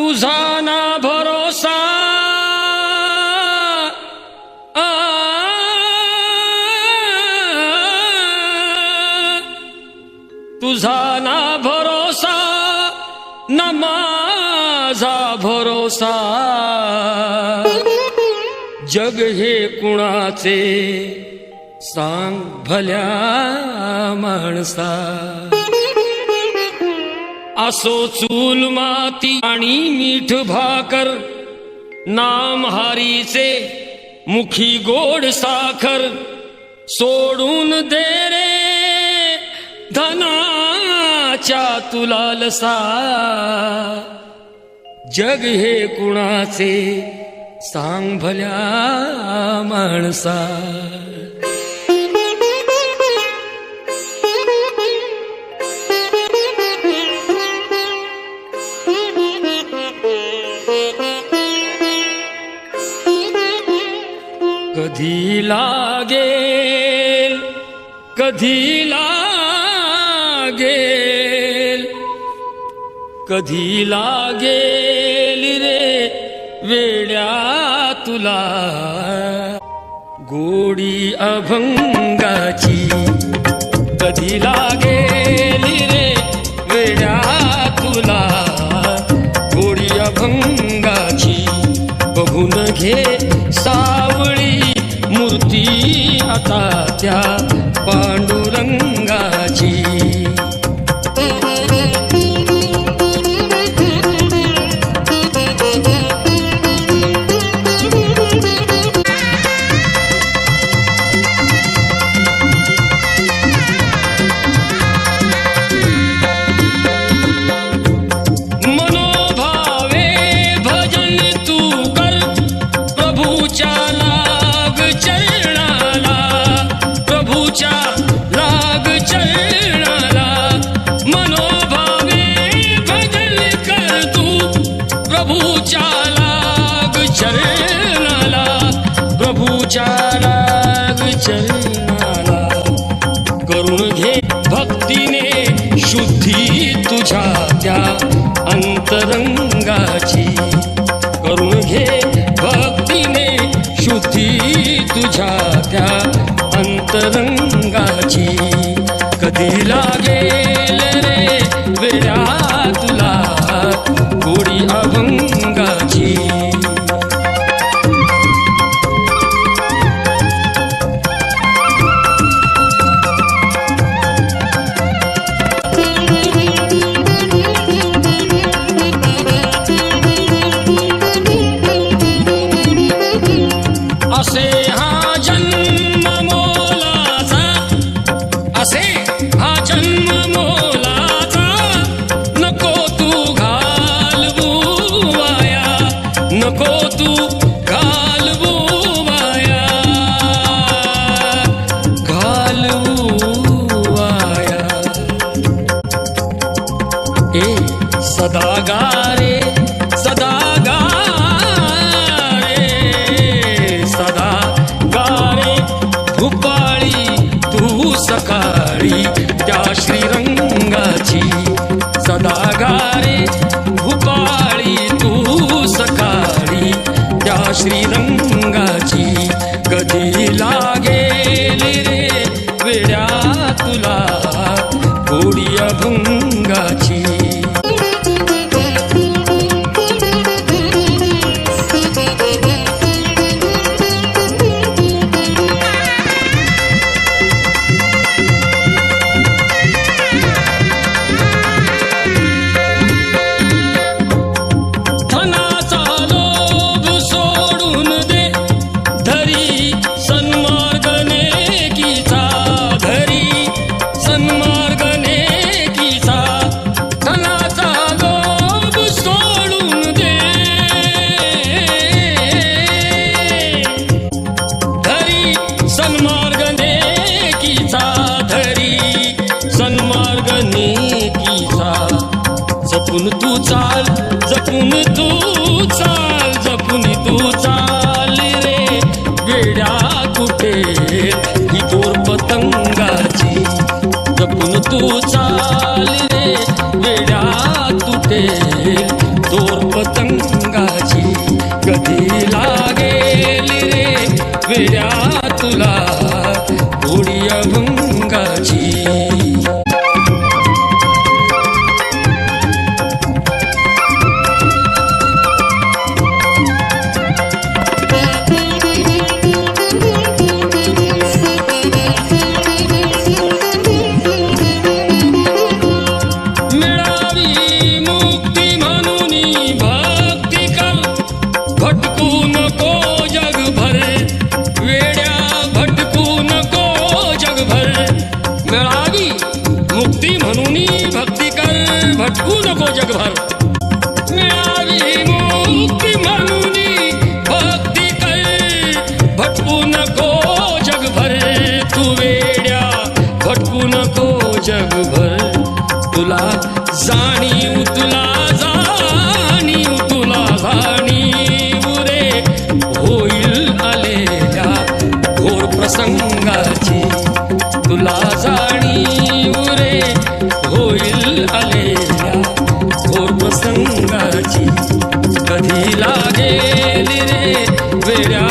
तुझा ना भरोसा तुझा ना भरोसा ना माझा भरोसा जग हे कुणाचे सांग भल्या माणसा असो चूल माती आणि मीठ भाकर नाम हारीचे मुखी गोड साखर सोडून दे रे धनाच्या तुलालसा जग हे कुणाचे सांग भल्या माणसा कधी लागेल कधी लागेल कधी लागेल रे वेड्या तुला गोडी अभंगाची कधी लागेल रे वेड्या तुला गोडी अभंगाची बघून घे सावळी मूर्ती आता त्या पांडुरंगाची चरणाला करून घे भक्तीने शुद्धी तुझ्या त्या अंतरंगाची करून घे भक्तीने शुद्धी तुझ्या त्या अंतरंगाची कधी लागेल रे वेड्या तुला गोडी अभंगाची सदा गारे सदा गारे सदा गारे भूपाळी तू सकाळी त्या श्रीरंगाची सदा गारे भूपाळी तू सकाळी त्या श्रीरंगाची कधी लागेल रे वेड्या तुला गोडी अभंगाची जपून तू चाल जपून तू चाल जपून तू चाल रे वेड्या कुठे ही दोर पतंगाची जपून तू चाल रे वेड्या तुटे दोर पतंगाची कधी लागेल रे वेड्या तुला गोडी अभंगाची. भटकू नको जगभर वेड्या भटकू नको जगभर. मिळावी मुक्ती म्हणून भक्ती कर भटकू नको जगभर. मिळावी मुक्ती म्हणून भक्ती कर भटकू नको जगभर. तू वेड्या भटकू नको जगभर. तुला जाणीव तुला जाणीव तुला जाणीव रे होईल आलेल्या घोर प्रसंगाची. तुला जाणीव रे होईल आलेल्या घोर प्रसंगाची. कधी लागेल रे वेड्या